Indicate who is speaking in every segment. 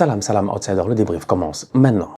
Speaker 1: Salam, salam, outsider, le débrief commence maintenant.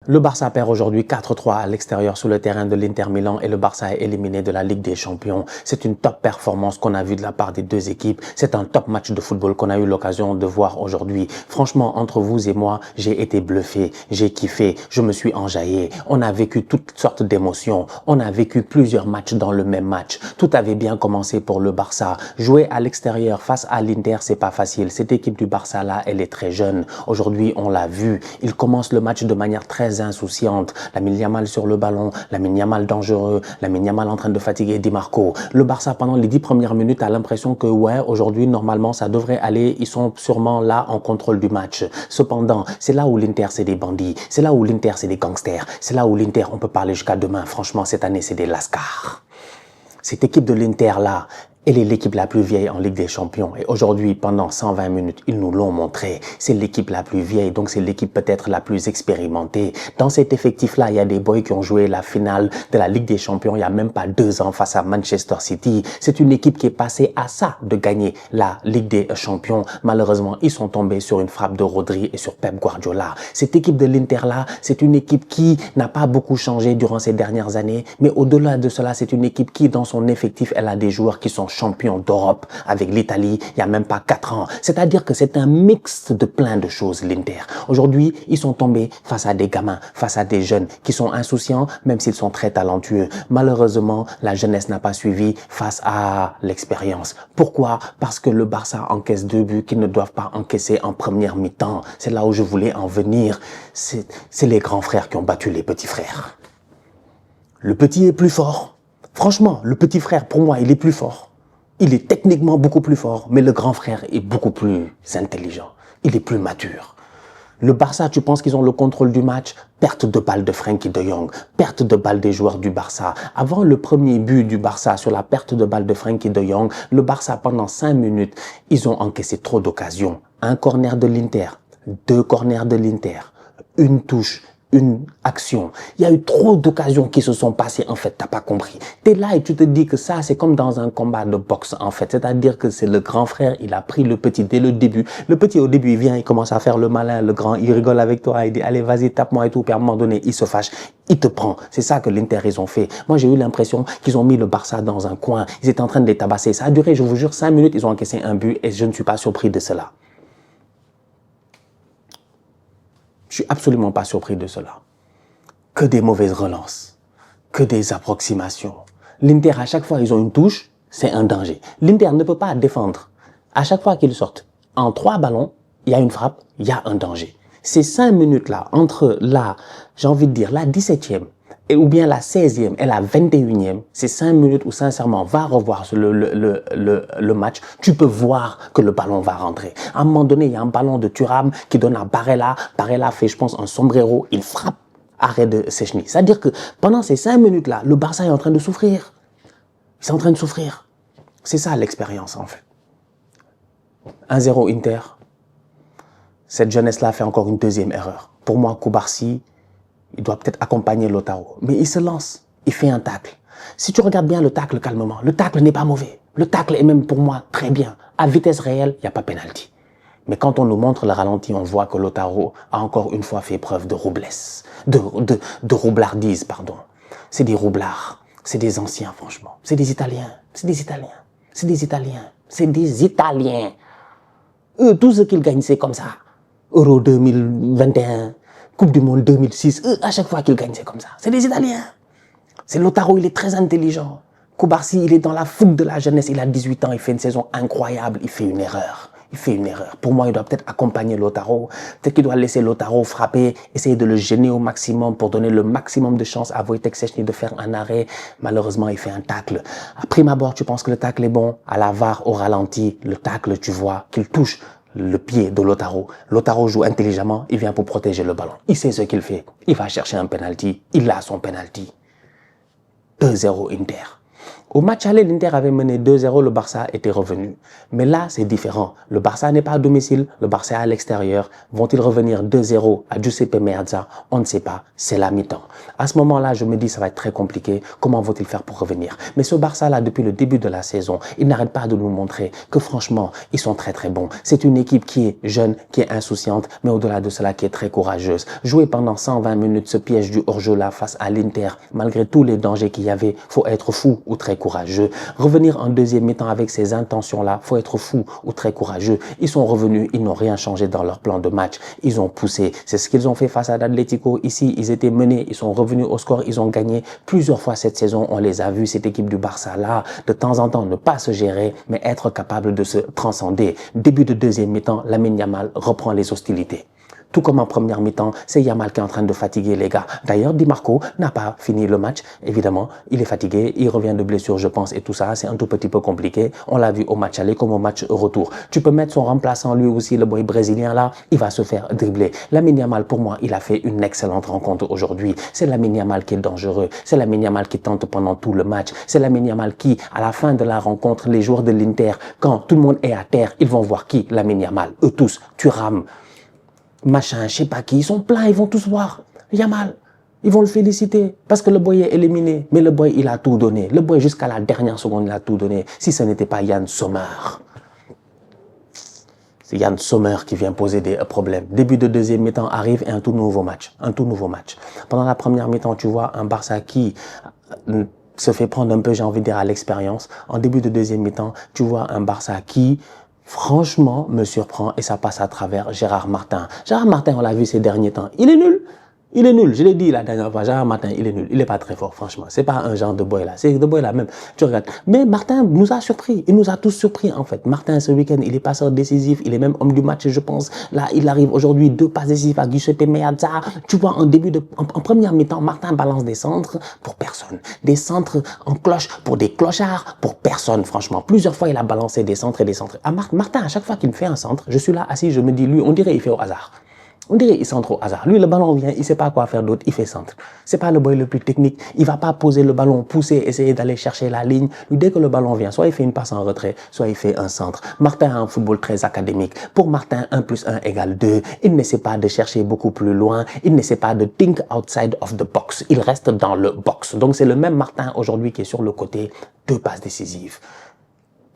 Speaker 1: Le Barça perd aujourd'hui 4-3 à l'extérieur sur le terrain de l'Inter Milan et le Barça est éliminé de la Ligue des Champions. C'est une top performance qu'on a vue de la part des deux équipes. C'est un top match de football qu'on a eu l'occasion de voir aujourd'hui. Franchement, entre vous et moi, j'ai été bluffé, j'ai kiffé, je me suis enjaillé. On a vécu toutes sortes d'émotions. On a vécu plusieurs matchs dans le même match. Tout avait bien commencé pour le Barça. Jouer à l'extérieur face à l'Inter, c'est pas facile. Cette équipe du Barça là, elle est très jeune. Aujourd'hui, on l'a vu. Il commence le match de manière très insouciante. Lamine Yamal sur le ballon, Lamine Yamal dangereux, Lamine Yamal en train de fatiguer Di Marco. Le Barça, pendant les 10 premières minutes, a l'impression que ouais, aujourd'hui, normalement, ça devrait aller. Ils sont sûrement là en contrôle du match. Cependant, c'est là où l'Inter, c'est des bandits. C'est là où l'Inter, c'est des gangsters. C'est là où l'Inter, on peut parler jusqu'à demain. Franchement, cette année, c'est des lascars. Cette équipe de l'Inter là, elle est l'équipe la plus vieille en Ligue des Champions. Et aujourd'hui, pendant 120 minutes, ils nous l'ont montré. C'est l'équipe la plus vieille, donc c'est l'équipe peut-être la plus expérimentée. Dans cet effectif-là, il y a des boys qui ont joué la finale de la Ligue des Champions il y a même pas 2 ans face à Manchester City. C'est une équipe qui est passée à ça de gagner la Ligue des Champions. Malheureusement, ils sont tombés sur une frappe de Rodri et sur Pep Guardiola. Cette équipe de l'Inter-là, c'est une équipe qui n'a pas beaucoup changé durant ces dernières années. Mais au-delà de cela, c'est une équipe qui, dans son effectif, elle a des joueurs qui sont champion d'Europe avec l'Italie il y a même pas 4 ans. C'est-à-dire que c'est un mix de plein de choses, l'Inter. Aujourd'hui, ils sont tombés face à des gamins, face à des jeunes qui sont insouciants, même s'ils sont très talentueux. Malheureusement, la jeunesse n'a pas suivi face à l'expérience. Pourquoi? Parce que le Barça encaisse 2 buts qu'ils ne doivent pas encaisser en première mi-temps. C'est là où je voulais en venir. C'est les grands frères qui ont battu les petits frères. Le petit est plus fort. Franchement, le petit frère, pour moi, il est plus fort. Il est techniquement beaucoup plus fort, mais le grand frère est beaucoup plus intelligent. Il est plus mature. Le Barça, tu penses qu'ils ont le contrôle du match? Perte de balle de Frenkie de Jong, perte de balle des joueurs du Barça. Avant le premier but du Barça sur la perte de balle de Frenkie de Jong, le Barça, pendant 5 minutes, ils ont encaissé trop d'occasions. Un corner de l'Inter, 2 corners de l'Inter, une touche, une action. Il y a eu trop d'occasions qui se sont passées, en fait, t'as pas compris. T'es là et tu te dis que ça, c'est comme dans un combat de boxe, en fait. C'est-à-dire que c'est le grand frère, il a pris le petit dès le début. Le petit, au début, il vient, il commence à faire le malin, le grand, il rigole avec toi, il dit, allez, vas-y, tape-moi et tout. Puis à un moment donné, il se fâche, il te prend. C'est ça que l'Inter, ils ont fait. Moi, j'ai eu l'impression qu'ils ont mis le Barça dans un coin. Ils étaient en train de les tabasser. Ça a duré, je vous jure, 5 minutes, ils ont encaissé un but et je ne suis pas surpris de cela. Je suis absolument pas surpris de cela. Que des mauvaises relances, que des approximations. L'Inter, à chaque fois ils ont une touche, c'est un danger. L'Inter ne peut pas défendre. À chaque fois qu'ils sortent en 3 ballons, il y a une frappe, il y a un danger. Ces 5 minutes-là, entre la, j'ai envie de dire, la 17e, ou bien la 16e et la 21e, ces 5 minutes où sincèrement, va revoir le match, tu peux voir que le ballon va rentrer. À un moment donné, il y a un ballon de Thuram qui donne à Barella. Barella fait, je pense, un sombrero, il frappe. Arrêt de Szczęsny. C'est-à-dire que pendant ces 5 minutes-là, le Barça est en train de souffrir. Ils sont en train de souffrir. C'est ça l'expérience, en fait. 1-0 Inter. Cette jeunesse-là fait encore une 2e erreur. Pour moi, Cubarsí, il doit peut-être accompagner Lautaro. Mais il se lance. Il fait un tacle. Si tu regardes bien le tacle calmement, le tacle n'est pas mauvais. Le tacle est même pour moi très bien. À vitesse réelle, il n'y a pas pénalty. Mais quand on nous montre le ralenti, on voit que Lautaro a encore une fois fait preuve de roublesse, de roublardise, pardon. C'est des roublards, c'est des anciens, franchement. C'est des Italiens, c'est des Italiens, c'est des Italiens, c'est des Italiens. Eux, tout ce qu'ils gagnent, c'est comme ça. Euro 2021, Coupe du Monde 2006, eux, à chaque fois qu'ils gagnent, c'est comme ça. C'est des Italiens. C'est Lautaro, il est très intelligent. Cubarsí, il est dans la fougue de la jeunesse, il a 18 ans, il fait une saison incroyable, il fait une erreur. Il fait une erreur. Pour moi, il doit peut-être accompagner Lautaro. Peut-être qu'il doit laisser Lautaro frapper, essayer de le gêner au maximum pour donner le maximum de chance à Wojtek Szczęsny de faire un arrêt. Malheureusement, il fait un tacle. À prime abord, tu penses que le tacle est bon. À la VAR, au ralenti, le tacle, tu vois qu'il touche le pied de Lautaro. Lautaro joue intelligemment. Il vient pour protéger le ballon. Il sait ce qu'il fait. Il va chercher un penalty. Il a son penalty. 2-0 Inter. Au match aller, l'Inter avait mené 2-0, le Barça était revenu. Mais là, c'est différent. Le Barça n'est pas à domicile, le Barça est à l'extérieur. Vont-ils revenir 2-0 à Giuseppe Meazza? On ne sait pas, c'est la mi-temps. À ce moment-là, je me dis, ça va être très compliqué. Comment vont-ils faire pour revenir? Mais ce Barça-là, depuis le début de la saison, il n'arrête pas de nous montrer que franchement, ils sont très très bons. C'est une équipe qui est jeune, qui est insouciante, mais au-delà de cela, qui est très courageuse. Jouer pendant 120 minutes ce piège du hors-jeu-là face à l'Inter, malgré tous les dangers qu'il y avait, faut être fou ou très courageux. Revenir en deuxième mi-temps avec ces intentions-là, faut être fou ou très courageux. Ils sont revenus, ils n'ont rien changé dans leur plan de match. Ils ont poussé. C'est ce qu'ils ont fait face à l'Atlético. Ici, ils étaient menés, ils sont revenus au score, ils ont gagné. Plusieurs fois cette saison, on les a vus, cette équipe du Barça-là, de temps en temps, ne pas se gérer, mais être capable de se transcender. Début de deuxième mi-temps, Lamine Yamal reprend les hostilités. Tout comme en première mi-temps, c'est Yamal qui est en train de fatiguer les gars. D'ailleurs, Di Marco n'a pas fini le match. Évidemment, il est fatigué, il revient de blessure, je pense, et tout ça, c'est un tout petit peu compliqué. On l'a vu au match aller comme au match retour. Tu peux mettre son remplaçant, lui aussi, le boy brésilien là, il va se faire dribbler. Lamine Yamal, pour moi, il a fait une excellente rencontre aujourd'hui. C'est Lamine Yamal qui est dangereux. C'est Lamine Yamal qui tente pendant tout le match. C'est Lamine Yamal qui, à la fin de la rencontre, les joueurs de l'Inter, quand tout le monde est à terre, ils vont voir qui? Lamine Yamal. Eux tous, Thuram, machin, je sais pas qui, ils sont pleins, ils vont tous voir Yamal. Ils vont le féliciter parce que le boy est éliminé. Mais le boy, il a tout donné. Le boy, jusqu'à la dernière seconde, il a tout donné. Si ce n'était pas Yann Sommer. C'est Yann Sommer qui vient poser des problèmes. Début de deuxième mi-temps arrive et un tout nouveau match. Un tout nouveau match. Pendant la première mi-temps, tu vois un Barça qui se fait prendre un peu, j'ai envie de dire, à l'expérience. En début de deuxième mi-temps, tu vois un Barça qui franchement, me surprend et ça passe à travers Gérard Martin. Gérard Martin, on l'a vu ces derniers temps, il est nul. Il est nul, je l'ai dit la dernière fois, Gérard Martin, il est nul. Il est pas très fort, franchement. C'est pas un genre de boy là. C'est de boy là même. Tu regardes. Mais Martin nous a surpris. Il nous a tous surpris, en fait. Martin, ce week-end, il est passeur décisif. Il est même homme du match, je pense. Là, il arrive aujourd'hui 2 passes décisives à Giuseppe Meazza. Tu vois, en première mi-temps, Martin balance des centres pour personne. Des centres en cloche pour des clochards pour personne, franchement. Plusieurs fois, il a balancé des centres et des centres. Martin, à chaque fois qu'il me fait un centre, je suis là assis, je me dis, lui, on dirait il fait au hasard. On dirait qu'il centre au hasard. Lui, le ballon vient, il sait pas quoi faire d'autre, il fait centre. C'est pas le boy le plus technique. Il va pas poser le ballon, pousser, essayer d'aller chercher la ligne. Lui, dès que le ballon vient, soit il fait une passe en retrait, soit il fait un centre. Martin a un football très académique. Pour Martin, 1 + 1 = 2. Il n'essaie pas de chercher beaucoup plus loin. Il n'essaie pas de think outside of the box. Il reste dans le box. Donc, c'est le même Martin aujourd'hui qui est sur le côté. 2 passes décisives.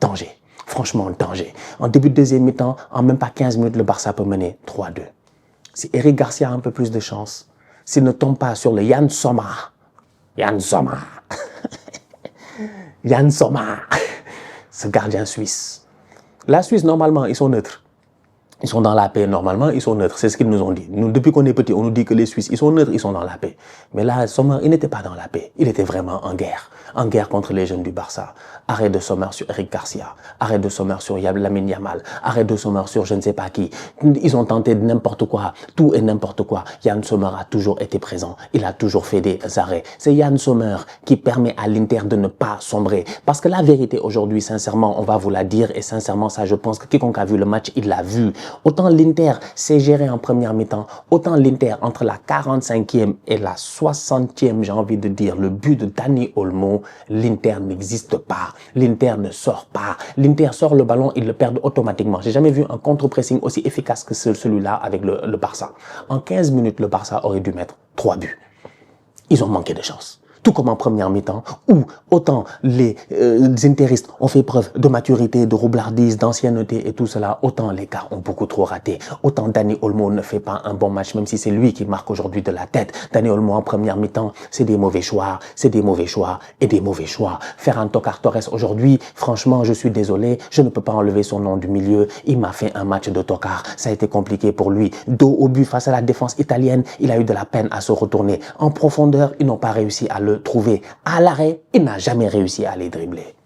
Speaker 1: Danger. Franchement, danger. En début de deuxième mi-temps, en même pas 15 minutes, le Barça peut mener 3-2. Si Eric Garcia a un peu plus de chance, s'il ne tombe pas sur le Yann Sommer, ce gardien suisse. La Suisse, normalement, ils sont neutres. Ils sont dans la paix, normalement, ils sont neutres. C'est ce qu'ils nous ont dit. Nous, depuis qu'on est petits, on nous dit que les Suisses, ils sont neutres, ils sont dans la paix. Mais là, Sommer, il n'était pas dans la paix. Il était vraiment en guerre. En guerre contre les jeunes du Barça. Arrêt de Sommer sur Eric Garcia. Arrêt de Sommer sur Lamine Yamal. Arrêt de Sommer sur je ne sais pas qui. Ils ont tenté de n'importe quoi. Tout et n'importe quoi. Yann Sommer a toujours été présent. Il a toujours fait des arrêts. C'est Yann Sommer qui permet à l'Inter de ne pas sombrer. Parce que la vérité aujourd'hui, sincèrement, on va vous la dire. Et sincèrement, ça, je pense que quiconque a vu le match, il l'a vu. Autant l'Inter s'est géré en première mi-temps, autant l'Inter, entre la 45e et la 60e, j'ai envie de dire, le but de Dani Olmo, l'Inter n'existe pas. L'Inter ne sort pas. L'Inter sort le ballon, ils le perdent automatiquement. J'ai jamais vu un contre-pressing aussi efficace que celui-là avec le Barça. En 15 minutes, le Barça aurait dû mettre 3 buts. Ils ont manqué de chance. Tout comme en première mi-temps, où autant les interistes ont fait preuve de maturité, de roublardise, d'ancienneté et tout cela, autant les gars ont beaucoup trop raté. Autant Dani Olmo ne fait pas un bon match, même si c'est lui qui marque aujourd'hui de la tête. Dani Olmo en première mi-temps, c'est des mauvais choix, c'est des mauvais choix et des mauvais choix. Ferran Torres aujourd'hui, franchement, je suis désolé, je ne peux pas enlever son nom du milieu. Il m'a fait un match de tocard. Ça a été compliqué pour lui. Dos au but face à la défense italienne, il a eu de la peine à se retourner. En profondeur, ils n'ont pas réussi à le trouver. À l'arrêt, il n'a jamais réussi à les dribbler.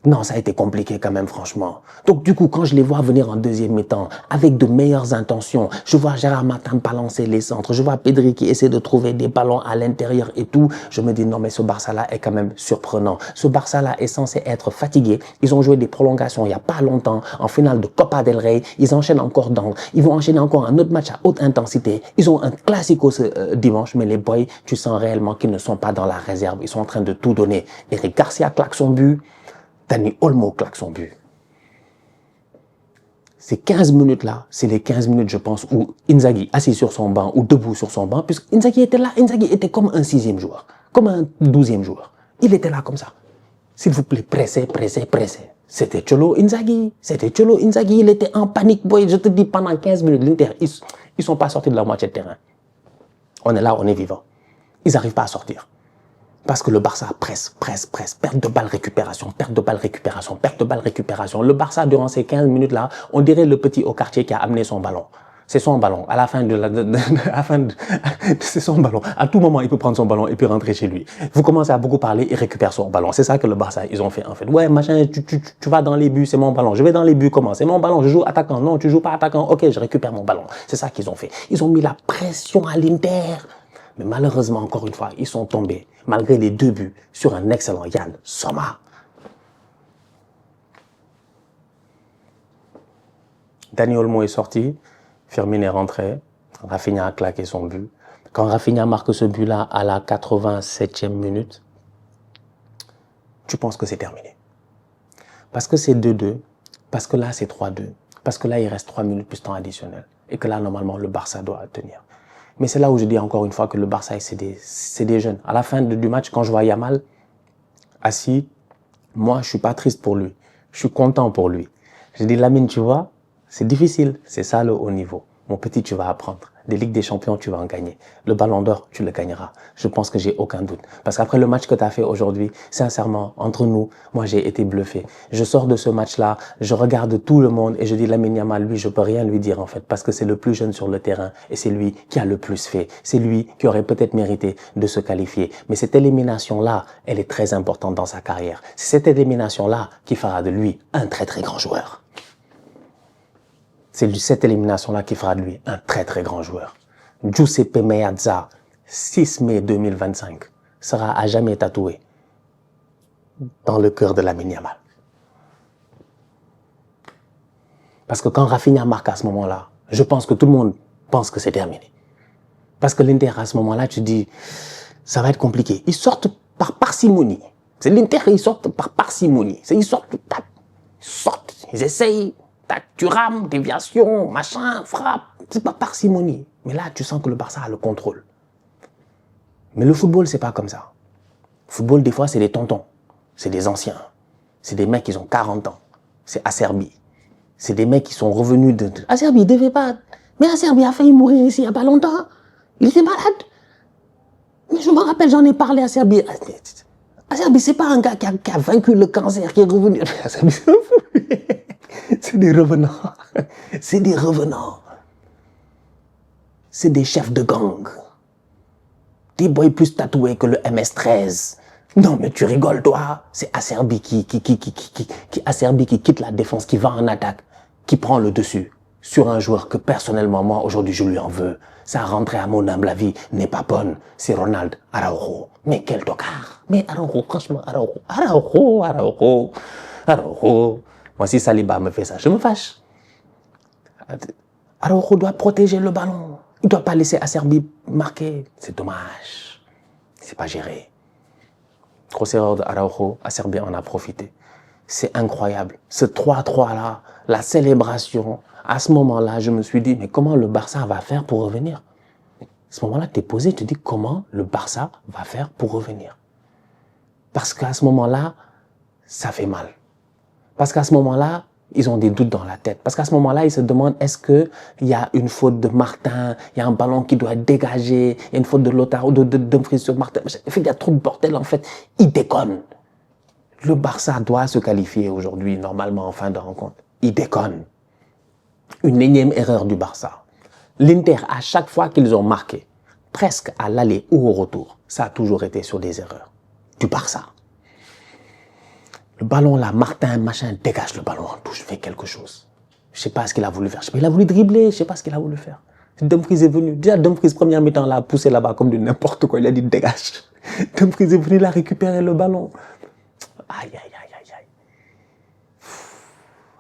Speaker 1: Non, ça a été compliqué quand même, franchement. Donc, du coup, quand je les vois venir en deuxième mi-temps, avec de meilleures intentions, je vois Gérard Matin balancer les centres, je vois Pedri qui essaie de trouver des ballons à l'intérieur et tout, je me dis non, mais ce Barça-là est quand même surprenant. Ce Barça-là est censé être fatigué. Ils ont joué des prolongations il n'y a pas longtemps, en finale de Copa del Rey. Ils enchaînent encore ils vont enchaîner encore un autre match à haute intensité. Ils ont un classico ce dimanche, mais les boys, tu sens réellement qu'ils ne sont pas dans la réserve. Ils sont en train de tout donner. Eric Garcia claque son but. Dani Olmo claque son but. Ces 15 minutes-là, c'est les 15 minutes, je pense, où Inzaghi, assis sur son banc ou debout sur son banc, puisque Inzaghi était là, Inzaghi était comme un 6e joueur, comme un 12e joueur. Il était là comme ça. S'il vous plaît, pressez, pressez, pressez. C'était Cholo Inzaghi. C'était Cholo Inzaghi. Il était en panique, boy. Je te dis, pendant 15 minutes, l'Inter, ils ne sont pas sortis de la moitié de terrain. On est là, on est vivant. Ils n'arrivent pas à sortir. Parce que le Barça presse. Perte de balle, récupération, perte de balle, récupération, perte de balle, récupération. Le Barça, durant ces 15 minutes-là, on dirait le petit au quartier qui a amené son ballon. C'est son ballon. À la fin c'est son ballon. À tout moment, il peut prendre son ballon et puis rentrer chez lui. Vous commencez à beaucoup parler et récupère son ballon. C'est ça que le Barça, ils ont fait en fait. Ouais, machin, tu vas dans les buts, c'est mon ballon. Je vais dans les buts, comment? C'est mon ballon, je joue attaquant. Non, tu joues pas attaquant. Ok, je récupère mon ballon. C'est ça qu'ils ont fait. Ils ont mis la pression à l'Inter. Mais malheureusement, encore une fois, ils sont tombés, malgré les 2 buts, sur un excellent Yann Sommer. Dani Olmo est sorti, Firmino est rentré, Rafinha a claqué son but. Quand Rafinha marque ce but-là à la 87e minute, tu penses que c'est terminé. Parce que c'est 2-2, parce que là c'est 3-2, parce que là il reste 3 minutes plus temps additionnel, et que là normalement le Barça doit tenir. Mais c'est là où je dis encore une fois que le Barça, c'est des jeunes. À la fin du match, quand je vois Yamal assis, moi, je ne suis pas triste pour lui. Je suis content pour lui. Je dis, Lamine, tu vois, c'est difficile. C'est ça le haut niveau. Mon petit, tu vas apprendre. Des Ligues des Champions, tu vas en gagner. Le Ballon d'Or, tu le gagneras. Je pense que j'ai aucun doute. Parce qu'après le match que tu as fait aujourd'hui, sincèrement, entre nous, moi, j'ai été bluffé. Je sors de ce match-là, je regarde tout le monde et je dis, Lamine Yamal, lui, je peux rien lui dire, en fait, parce que c'est le plus jeune sur le terrain et c'est lui qui a le plus fait. C'est lui qui aurait peut-être mérité de se qualifier. Mais cette élimination-là, elle est très importante dans sa carrière. C'est cette élimination-là qui fera de lui un très, très grand joueur. C'est cette élimination-là qui fera de lui un très très grand joueur. Giuseppe Meazza, 6 mai 2025, sera à jamais tatoué dans le cœur de Lamine Yamal. Parce que quand Rafinha marque à ce moment-là, je pense que tout le monde pense que c'est terminé. Parce que l'Inter, à ce moment-là, tu dis, ça va être compliqué. Ils sortent par parcimonie. C'est l'Inter, ils sortent par parcimonie. Ils sortent, ils essayent. Tu rames, déviation, machin, frappe. C'est pas parcimonie. Mais là, tu sens que le Barça a le contrôle. Mais le football, c'est pas comme ça. Le football, des fois, c'est des tontons. C'est des anciens. C'est des mecs qui ont 40 ans. C'est Acerbi. C'est des mecs qui sont revenus de... Acerbi, il devait pas... Mais Acerbi a failli mourir ici il y a pas longtemps. Il était malade. Mais je me rappelle, j'en ai parlé à Acerbi. Acerbi, c'est pas un gars qui a vaincu le cancer, qui est revenu... Acerbi, c'est un fou. C'est des revenants. C'est des revenants. C'est des chefs de gang. Des boys plus tatoués que le MS-13. Non, mais tu rigoles, toi. C'est Acerbi qui quitte la défense, qui va en attaque, qui prend le dessus sur un joueur que personnellement, moi, aujourd'hui, je lui en veux. Sa rentrée, à mon humble avis, n'est pas bonne. C'est Ronald Araujo. Mais quel tocard. Mais Araujo, franchement, Araujo. Moi, si Saliba me fait ça, je me fâche. Araujo doit protéger le ballon. Il ne doit pas laisser Acerbi marquer. C'est dommage. C'est pas géré. Grosse erreur de Araujo, Acerbi en a profité. C'est incroyable. Ce 3-3 là, la célébration, à ce moment-là, je me suis dit, mais comment le Barça va faire pour revenir? À ce moment-là, tu es posé, tu te dis, comment le Barça va faire pour revenir? Parce qu'à ce moment-là, ça fait mal. Parce qu'à ce moment-là, ils ont des doutes dans la tête. Parce qu'à ce moment-là, ils se demandent, est-ce qu'il y a une faute de Martin, il y a un ballon qui doit être dégagé, il y a une faute de Lautaro, de Dumfries sur Martin. Il y a trop de bordel, en fait. Ils déconnent. Le Barça doit se qualifier aujourd'hui, normalement, en fin de rencontre. Ils déconnent. Une énième erreur du Barça. L'Inter, à chaque fois qu'ils ont marqué, presque à l'aller ou au retour, ça a toujours été sur des erreurs du Barça. Le ballon là, Martin, machin, dégage le ballon en touche, fais quelque chose. Je sais pas ce qu'il a voulu faire. Je sais pas, il a voulu dribbler, je sais pas ce qu'il a voulu faire. Dumfries est venu. Déjà, Dumfries, première mi-temps, l'a poussé là-bas comme du n'importe quoi. Il a dit dégage. Dumfries est venu, il a récupéré le ballon. Aïe, aïe, aïe, aïe, aïe.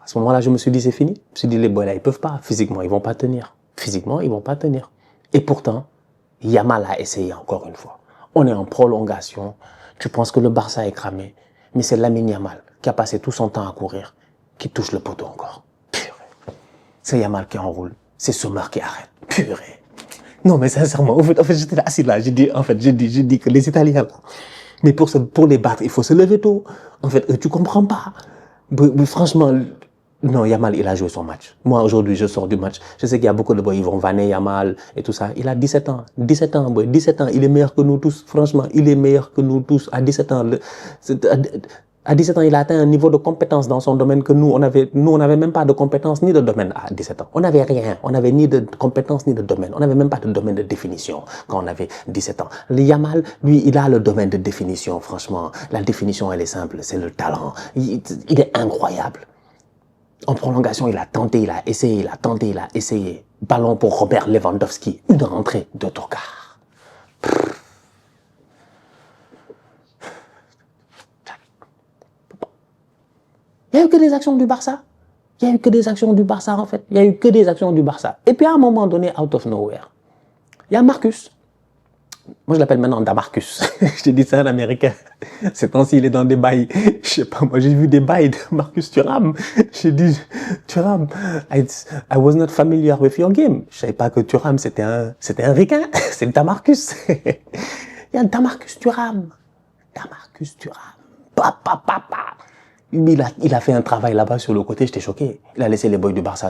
Speaker 1: À ce moment-là, je me suis dit, c'est fini. Je me suis dit, les boys là, ils peuvent pas. Physiquement, ils vont pas tenir. Physiquement, ils vont pas tenir. Et pourtant, Yamal a essayé encore une fois. On est en prolongation. Tu penses que le Barça est cramé. Mais c'est Lamine Yamal qui a passé tout son temps à courir, qui touche le poteau encore. Purée. C'est Yamal qui enroule. C'est Sommer qui arrête. Purée. Non, mais sincèrement, en fait j'étais assis là. J'ai dit que les Italiens, là, mais pour les battre, il faut se lever tôt. En fait, tu comprends pas. Mais franchement, non, Yamal, il a joué son match. Moi, aujourd'hui, je sors du match. Je sais qu'il y a beaucoup de boys, ils vont vanner Yamal et tout ça. Il a 17 ans. 17 ans, boy. 17 ans. Il est meilleur que nous tous. Franchement, il est meilleur que nous tous. À 17 ans, à 17 ans, il a atteint un niveau de compétence dans son domaine que nous, on n'avait même pas de compétence ni de domaine à 17 ans. On n'avait rien. On n'avait ni de compétence ni de domaine. On n'avait même pas de domaine de définition quand on avait 17 ans. Le Yamal, lui, il a le domaine de définition, franchement. La définition, elle est simple. C'est le talent. Il est incroyable. En prolongation, il a tenté, il a essayé, il a tenté, il a essayé. Ballon pour Robert Lewandowski. Une rentrée de Tokar. Il n'y a eu que des actions du Barça. Il n'y a eu que des actions du Barça, en fait. Il n'y a eu que des actions du Barça. Et puis, à un moment donné, out of nowhere, il y a Marcus. Moi, je l'appelle maintenant Damarcus. Je te dis ça en américain. Ces temps-ci, il est dans des bails. Je sais pas, moi, j'ai vu des bails de Marcus Thuram. J'ai dit, Thuram, I was not familiar with your game. Je savais pas que Thuram, c'était un ricain. C'est Damarcus. Il y a Damarcus Thuram. Damarcus Thuram. Papa. Il a fait un travail là-bas sur le côté, j'étais choqué. Il a laissé les boys du Barça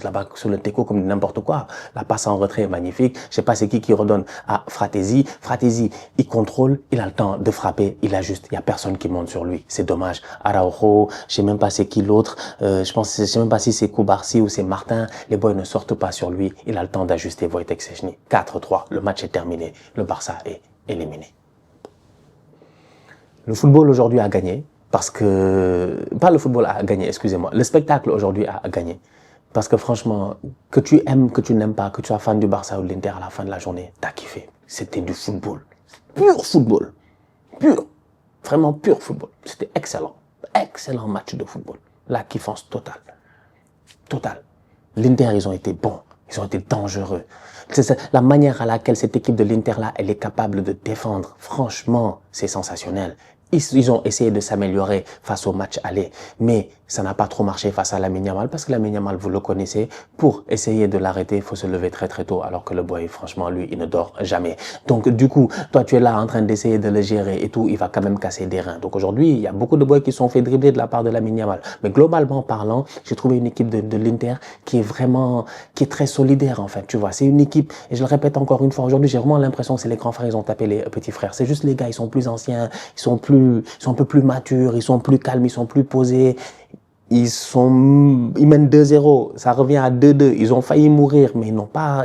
Speaker 1: là-bas sur le teco comme n'importe quoi. La passe en retrait est magnifique. Je sais pas c'est qui redonne à Fratesi. Fratesi, il contrôle, il a le temps de frapper, il ajuste. Il y a personne qui monte sur lui. C'est dommage. Araujo, je sais même pas c'est qui l'autre. Je sais même pas si c'est Koubarsi ou c'est Martin. Les boys ne sortent pas sur lui. Il a le temps d'ajuster Wojtek Szczęsny. 4-3. Le match est terminé. Le Barça est éliminé. Le football aujourd'hui a gagné. Parce que, pas le football a gagné, excusez-moi, le spectacle aujourd'hui a gagné. Parce que franchement, que tu aimes, que tu n'aimes pas, que tu sois fan du Barça ou de l'Inter à la fin de la journée, t'as kiffé. C'était du football. Pur football. Pur. Vraiment pur football. C'était excellent. Excellent match de football. La kiffance totale. Totale. L'Inter, ils ont été bons. Ils ont été dangereux. La manière à laquelle cette équipe de l'Inter-là, elle est capable de défendre, franchement, c'est sensationnel. Ils ont essayé de s'améliorer face au match aller, mais ça n'a pas trop marché face à Lamine Yamal parce que Lamine Yamal, vous le connaissez, pour essayer de l'arrêter, il faut se lever très très tôt, alors que le boy, franchement, lui, il ne dort jamais. Donc du coup, toi, tu es là en train d'essayer de le gérer et tout, il va quand même casser des reins. Donc aujourd'hui, il y a beaucoup de boys qui sont fait dribbler de la part de Lamine Yamal. Mais globalement parlant, j'ai trouvé une équipe de l'Inter qui est très solidaire en fait, tu vois. C'est une équipe, et je le répète encore une fois, aujourd'hui, j'ai vraiment l'impression que c'est les grands frères, ils ont tapé les petits frères. C'est juste les gars, ils sont plus anciens, ils sont un peu plus matures, ils sont plus calmes, ils sont plus posés. Ils mènent 2-0, ça revient à 2-2. Ils ont failli mourir, mais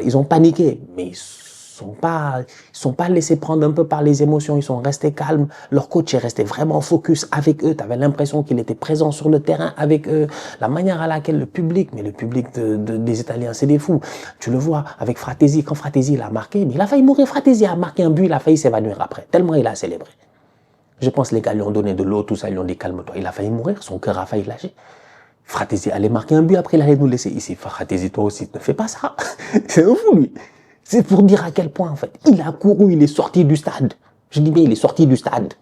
Speaker 1: ils ont paniqué. Mais ils sont pas laissés prendre un peu par les émotions. Ils sont restés calmes. Leur coach est resté vraiment focus avec eux. Tu avais l'impression qu'il était présent sur le terrain avec eux. La manière à laquelle le public des Italiens, c'est des fous. Tu le vois avec Fratesi. Quand Fratesi il a marqué, mais il a failli mourir. Fratesi a marqué un but, il a failli s'évanouir après. Tellement il a célébré. Je pense que les gars lui ont donné de l'eau, tout ça, ils lui ont dit calme-toi. Il a failli mourir, son cœur a failli lâcher. Fratesi allait marquer un but, après il allait nous laisser ici. Fratesi, toi aussi, ne fais pas ça. C'est un fou, lui. C'est pour dire à quel point, en fait, il a couru, il est sorti du stade. Je dis bien, il est sorti du stade.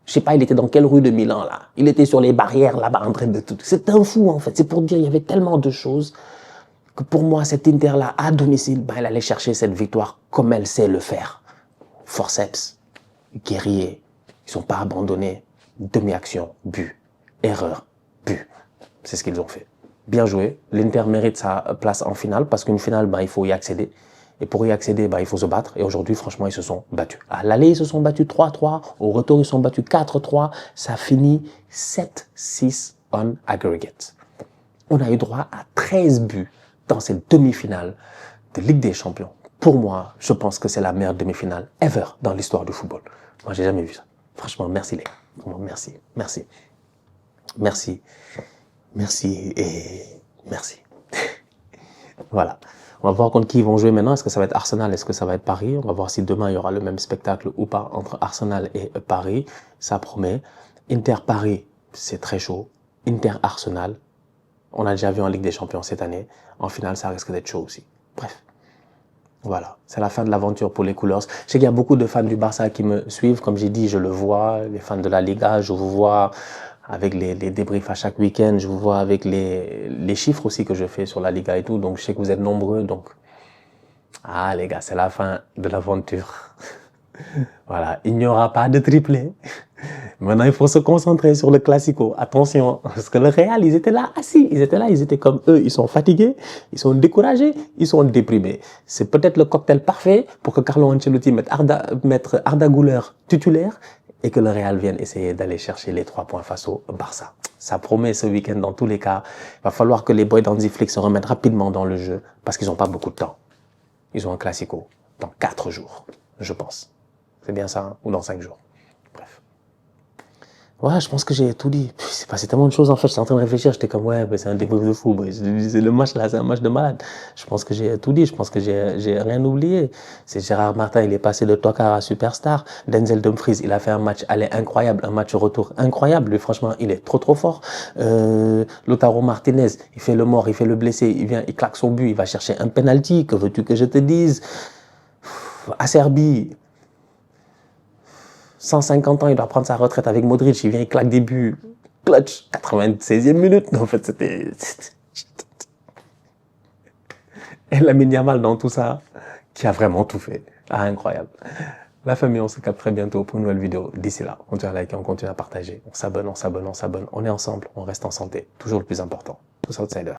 Speaker 1: Je sais pas, il était dans quelle rue de Milan, là. Il était sur les barrières, là-bas, en train de tout. C'est un fou, en fait. C'est pour dire, il y avait tellement de choses que pour moi, cet Inter-là, à domicile, il allait chercher cette victoire comme elle sait le faire. Forceps, guerrier. Ils sont pas abandonnés. Demi-action, but. Erreur, but. C'est ce qu'ils ont fait. Bien joué. L'Inter mérite sa place en finale parce qu'une finale, il faut y accéder. Et pour y accéder, il faut se battre. Et aujourd'hui, franchement, ils se sont battus. À l'aller, ils se sont battus 3-3. Au retour, ils se sont battus 4-3. Ça finit 7-6 on aggregate. On a eu droit à 13 buts dans cette demi-finale de Ligue des Champions. Pour moi, je pense que c'est la meilleure demi-finale ever dans l'histoire du football. Moi, j'ai jamais vu ça. Franchement, merci les gars. Vraiment, merci. Merci. Merci. Merci et merci. Voilà. On va voir contre qui ils vont jouer maintenant. Est-ce que ça va être Arsenal? Est-ce que ça va être Paris? On va voir si demain il y aura le même spectacle ou pas entre Arsenal et Paris. Ça promet. Inter-Paris, c'est très chaud. Inter-Arsenal, on a déjà vu en Ligue des Champions cette année. En finale, ça risque d'être chaud aussi. Bref. Voilà, c'est la fin de l'aventure pour les Coolers. Je sais qu'il y a beaucoup de fans du Barça qui me suivent. Comme j'ai dit, je le vois. Les fans de la Liga, je vous vois avec les débriefs à chaque week-end. Je vous vois avec les chiffres aussi que je fais sur la Liga et tout. Donc, je sais que vous êtes nombreux. Donc, ah les gars, c'est la fin de l'aventure. Voilà, il n'y aura pas de triplé. Maintenant, il faut se concentrer sur le Classico. Attention, parce que le Real, ils étaient là assis. Ils étaient là, ils étaient comme eux. Ils sont fatigués, ils sont découragés, ils sont déprimés. C'est peut-être le cocktail parfait pour que Carlo Ancelotti mette Arda Güler titulaire et que le Real vienne essayer d'aller chercher les 3 points face au Barça. Ça promet ce week-end dans tous les cas. Il va falloir que les boys d'Hansi Flick se remettent rapidement dans le jeu parce qu'ils n'ont pas beaucoup de temps. Ils ont un Classico dans 4 jours, je pense. C'est bien ça, hein? Ou dans 5 jours. Bref. Ouais, je pense que j'ai tout dit. C'est passé tellement de choses en fait. J'étais en train de réfléchir. J'étais comme ouais, c'est un débrief de fou. C'est le match là, c'est un match de malade. Je pense que j'ai tout dit. Je pense que j'ai rien oublié. C'est Gérard Martin, il est passé de tocard à superstar. Denzel Dumfries, il a fait un match aller incroyable, un match retour incroyable. Lui, franchement, il est trop fort. Lautaro Martinez, il fait le mort, il fait le blessé. Il vient, il claque son but, il va chercher un penalty. Que veux-tu que je te dise? Acerbi. 150 ans, il doit prendre sa retraite avec Modric, il vient, il claque des buts. Clutch, 96e minute. En fait, c'était... Et Lamine Yamal dans tout ça, qui a vraiment tout fait. Ah, incroyable. La famille, on se capte très bientôt pour une nouvelle vidéo. D'ici là, on continue à liker, on continue à partager. On s'abonne. On est ensemble, on reste en santé. Toujours le plus important. Tous outsiders.